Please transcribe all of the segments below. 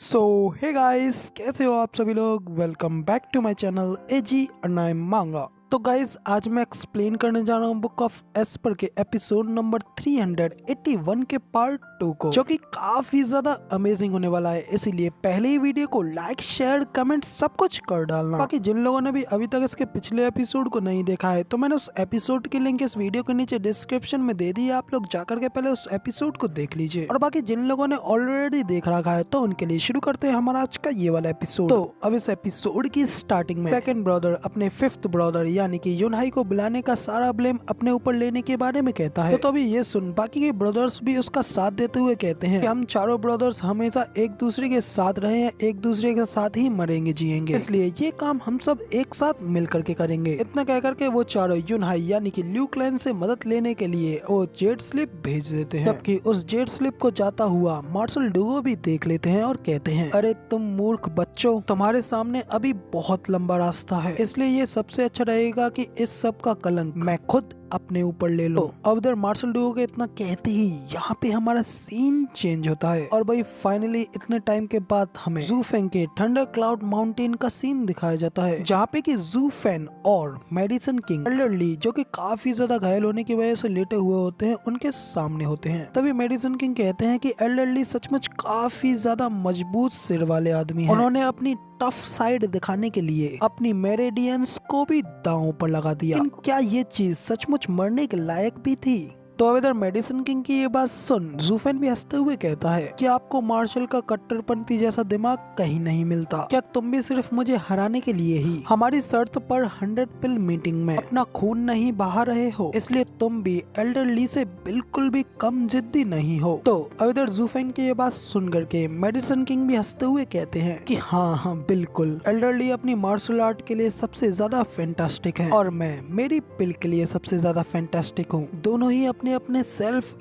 सो hey guys, कैसे हो आप सभी लोग। Welcome back to my channel AG anime manga. तो गाइस, आज मैं एक्सप्लेन करने जा रहा हूँ बुक ऑफ एस्पर के एपिसोड नंबर 381 के पार्ट 2 को, जो कि काफी ज्यादा अमेजिंग होने वाला है। इसीलिए पहले ही वीडियो को लाइक, शेयर, कमेंट सब कुछ कर डालना। बाकी जिन लोगों ने भी अभी तक इसके पिछले एपिसोड को नहीं देखा है, तो मैंने उस एपिसोड की लिंक इस वीडियो के नीचे डिस्क्रिप्शन में दे दी है। आप लोग जाकर के पहले उस एपिसोड को देख लीजिए। और बाकी जिन लोगों ने ऑलरेडी देख रखा है, तो उनके लिए शुरू करते हैं हमारा आज का ये वाला एपिसोड। तो अब इस एपिसोड की स्टार्टिंग में सेकंड ब्रदर अपने फिफ्थ ब्रदर यानी कि यूनहाई को बुलाने का सारा ब्लेम अपने ऊपर लेने के बारे में कहता है। तो अभी ये सुन बाकी के ब्रदर्स भी उसका साथ देते हुए कहते हैं कि हम चारों ब्रदर्स हमेशा एक दूसरे के साथ रहे हैं, एक दूसरे के साथ ही मरेंगे जिएंगे, इसलिए ये काम हम सब एक साथ मिल करके करेंगे। इतना कह करके वो चारों यूनहाई यानी कि ल्यू क्लैन से मदद लेने के लिए वो जेट स्लिप भेज देते हैं। जबकि उस जेट स्लिप को जाता हुआ मार्शल डुगो भी देख लेते हैं और कहते हैं, अरे तुम मूर्ख बच्चों, तुम्हारे सामने अभी बहुत लंबा रास्ता है, इसलिए ये सबसे अच्छा रहेगा कि इस सब का कलंक मैं खुद अपने ऊपर ले लो। अब उधर मार्शल डुगो के इतना कहते ही यहाँ पे हमारा सीन चेंज होता है और भाई फाइनली इतने टाइम के बाद हमें जू फेंग के थंडर क्लाउड माउंटेन का सीन दिखाया जाता है, जहाँ पे कि जू फेन और मेडिसन किंग एल्डरली, जो कि काफी ज्यादा घायल होने की वजह से लेटे हुए होते हैं, उनके सामने होते हैं। तभी मेडिसन किंग कहते हैं कि एल्डरली सचमुच काफी ज्यादा मजबूत सिर वाले आदमी हैं। उन्होंने अपनी टफ साइड दिखाने के लिए अपनी मेरेडियंस को भी दांव पर लगा दिया। लेकिन क्या ये चीज सचमुच मरने के लायक भी थी? तो अब इधर मेडिसन किंग की ये बात सुन जूफेन भी हंसते हुए कहता है कि आपको मार्शल का कट्टरपंथी जैसा दिमाग कहीं नहीं मिलता। क्या तुम भी सिर्फ मुझे हराने के लिए ही हमारी शर्त पर 100 पिल मीटिंग में अपना खून नहीं बहा रहे हो? इसलिए तुम भी एल्डर ली से बिल्कुल भी कम जिद्दी नहीं हो। तो अब इधर जूफेन की ये बात सुन करके मेडिसन किंग भी हंसते हुए कहते हैं कि हाँ बिल्कुल, एल्डर ली अपनी मार्शल आर्ट के लिए सबसे ज्यादा फैंटास्टिक है और मैं मेरी पिल के लिए सबसे ज्यादा फैंटास्टिक हूँ। दोनों ही अपने अपने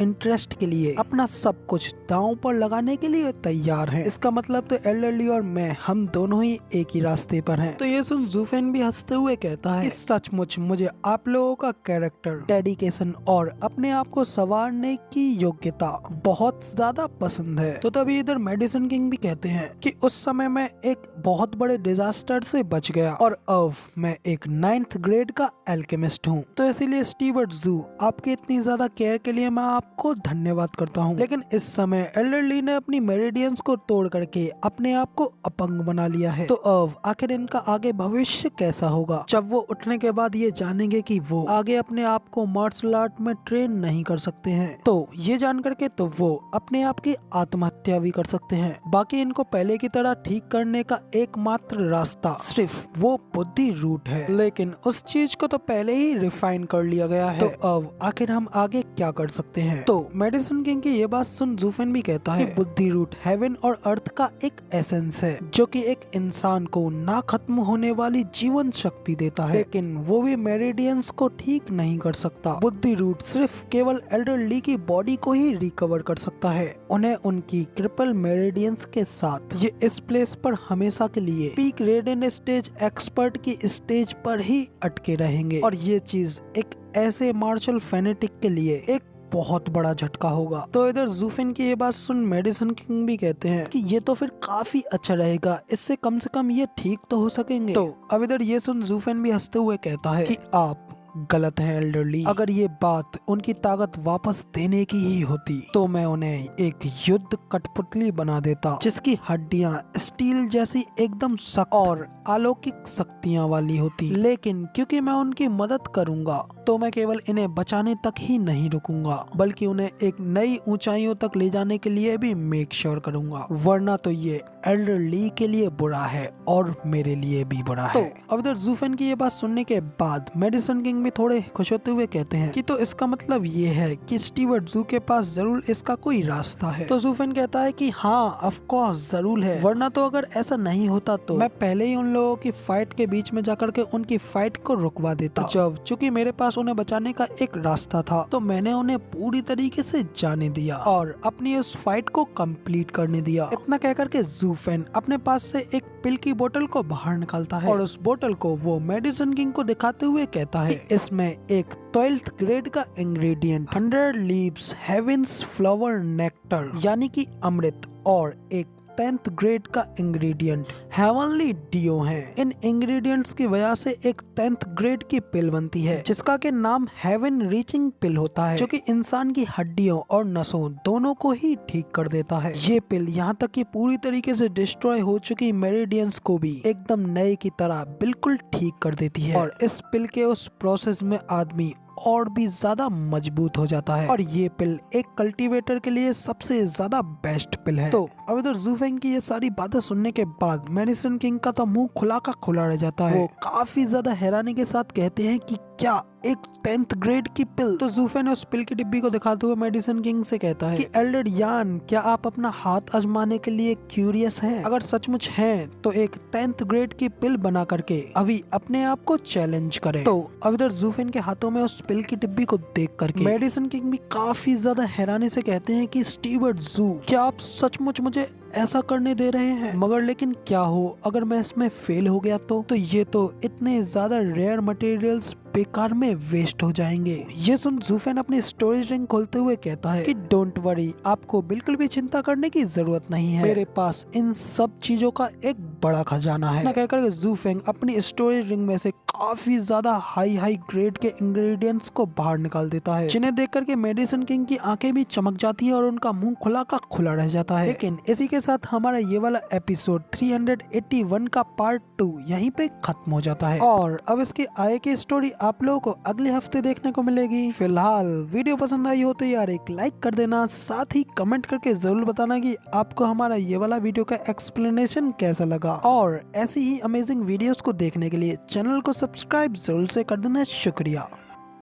इंटरेस्ट के लिए अपना सब कुछ दांव पर लगाने के लिए तैयार हैं। इसका मतलब तो एल्डरली और मैं, हम दोनों ही एक ही रास्ते पर हैं। तो ये सुन जूफेन भी हंसते हुए कहता है, सचमुच मुझे आप लोगों का कैरेक्टर, डेडिकेशन और अपने आप को संवारने की योग्यता बहुत ज्यादा पसंद है। तो तभी इधर मेडिसन किंग भी कहते हैं कि उस समय मैं एक बहुत बड़े डिजास्टर से बच गया और अब मैं एक 9th ग्रेड का एल्केमिस्ट हूँ। तो इसीलिए स्टीवर्ट जू, आपके इतनी ज्यादा केयर के लिए मैं आपको धन्यवाद करता हूँ। लेकिन इस समय एल्डरली ने अपनी मेरिडियंस को तोड़ करके अपने आप को अपंग बना लिया है। तो अब आखिर इनका आगे भविष्य कैसा होगा, जब वो उठने के बाद ये जानेंगे कि वो आगे अपने आप को मार्शल आर्ट में ट्रेन नहीं कर सकते हैं। तो ये जान करके तो वो अपने आप की आत्महत्या भी कर सकते हैं। बाकी इनको पहले की तरह ठीक करने का एकमात्र रास्ता सिर्फ वो बुद्धि रूट है, लेकिन उस चीज को तो पहले ही रिफाइन कर लिया गया है। तो अब आखिर हम आगे क्या कर सकते हैं? तो मेडिसन किंग की ये बात सुन जूफेन भी कहता है, बुद्धि रूट हेवन और अर्थ का एक एसेंस है, जो कि एक इंसान को ना खत्म होने वाली जीवन शक्ति देता है, लेकिन वो भी मेरिडियंस को ठीक नहीं कर सकता। बुद्धि रूट सिर्फ केवल एल्डर ली की बॉडी को ही रिकवर कर सकता है। उन्हें उनकी ट्रिपल मेरिडियंस के साथ ये इस प्लेस पर हमेशा के लिए पीक रेडियन स्टेज एक्सपर्ट की स्टेज पर ही अटके रहेंगे और ये चीज एक ऐसे मार्शल फैनेटिक के लिए एक बहुत बड़ा झटका होगा। तो इधर जूफेन की ये बात सुन मेडिसन किंग भी कहते हैं कि ये तो फिर काफी अच्छा रहेगा, इससे कम से कम ये ठीक तो हो सकेंगे। तो अब इधर ये सुन जूफेन भी हंसते हुए कहता है कि आप गलत है एल्डरली। अगर ये बात उनकी ताकत वापस देने की ही होती तो मैं उन्हें एक युद्ध कठपुतली बना देता, जिसकी हड्डियां स्टील जैसी एकदम सख्त और अलौकिक शक्तियां वाली होती। लेकिन क्योंकि मैं उनकी मदद करूंगा, तो मैं केवल इन्हें बचाने तक ही नहीं रुकूंगा, बल्कि उन्हें एक नई ऊंचाइयों तक ले जाने के लिए भी मेक श्योर करूंगा, वरना तो ये एल्डर ली के लिए बुरा है और मेरे लिए भी बुरा है। तो अब इधर जूफेन की ये बात सुनने के बाद मेडिसन किंग भी थोड़े खुश होते हुए कहते हैं कि तो इसका मतलब ये है कि स्टीवर्ट जू के पास जरूर इसका कोई रास्ता है। तो जूफेन कहता है कि हाँ ऑफ कोर्स जरूर है, वरना तो अगर ऐसा नहीं होता तो मैं पहले ही उन लोगों की फाइट के बीच में जाकर के उनकी फाइट को रुकवा देता। जब चूंकि मेरे पास उन्हें बचाने का एक रास्ता था, तो मैंने उन्हें पूरी तरीके से जाने दिया और अपनी उस फाइट को कंप्लीट करने दिया। इतना कहकर के जूफेन अपने पास से एक पिल की बोतल को बाहर निकालता है और उस बोतल को वो मेडिसन किंग को दिखाते हुए कहता है, इसमें एक 12th ग्रेड का ingredient 100 leaves heavens flower nectar यानी कि अमृत और एक 10th ग्रेड का इंग्रेडिएंट हेवनली डियो है। इन इंग्रेडिएंट्स की वजह से एक 10th ग्रेड की पिल बनती है जिसका के नाम हेवन रीचिंग पिल होता है, जो कि इंसान की हड्डियों और नसों दोनों को ही ठीक कर देता है। ये पिल यहाँ तक कि पूरी तरीके से डिस्ट्रॉय हो चुकी मेरिडियंस को भी एकदम नए की तरह बिल्कुल ठीक कर देती है और इस पिल के उस प्रोसेस में आदमी और भी ज्यादा मजबूत हो जाता है और ये पिल एक कल्टीवेटर के लिए सबसे ज्यादा बेस्ट पिल है। तो अब इधर ज़ूफेंग की ये सारी बातें सुनने के बाद मेडिसिन किंग का तो मुंह खुला का खुला रह जाता है। वो काफी ज्यादा हैरानी के साथ कहते हैं कि क्या एक 10th ग्रेड की पिल। तो ज़ूफेंग उस पिल की डिब्बी को दिखाते हुए मेडिसिन किंग से कहता है कि एल्डर यान, क्या आप अपना हाथ आजमाने के लिए क्यूरियस हैं? अगर सचमुच हैं तो एक 10th ग्रेड की पिल बना करके अभी अपने आप को चैलेंज करें। तो अब इधर ज़ूफेंग के हाथों में उस पिल की डिब्बी को देख करके मेडिसिन किंग भी काफी ज्यादा हैरानी से कहते हैं कि स्टीवर्ट ज़ू, क्या आप सचमुच मुझे ऐसा करने दे रहे हैं? मगर लेकिन क्या हो अगर मैं इसमें फेल हो गया तो ये तो इतने ज्यादा रेयर मटेरियल्स बेकार में वेस्ट हो जाएंगे। ये सुन ज़ूफेंग अपनी स्टोरेज रिंग खोलते हुए कहता है कि डोंट वरी, आपको बिल्कुल भी चिंता करने की जरूरत नहीं है, मेरे पास इन सब चीजों का एक बड़ा खजाना है। कहकर ज़ूफेंग अपनी स्टोरेज रिंग में से काफी ज्यादा हाई ग्रेड के इंग्रेडिएंट्स को बाहर निकाल देता है, जिन्हें देख करके मेडिसिन किंग की आंखें भी चमक जाती है और उनका मुंह खुला का खुला रह जाता है। लेकिन इसी के साथ हमारा ये वाला एपिसोड 381 का पार्ट 2 यहीं पे खत्म हो जाता है और अब इसकी आगे की स्टोरी आप लोगों को अगले हफ्ते देखने को मिलेगी। फिलहाल वीडियो पसंद आई हो तो यार एक लाइक कर देना, साथ ही कमेंट करके जरूर बताना कि आपको हमारा ये वाला वीडियो का एक्सप्लेनेशन कैसा लगा और ऐसी ही अमेजिंग वीडियोस को देखने के लिए चैनल को सब्सक्राइब जरूर से कर देना। शुक्रिया।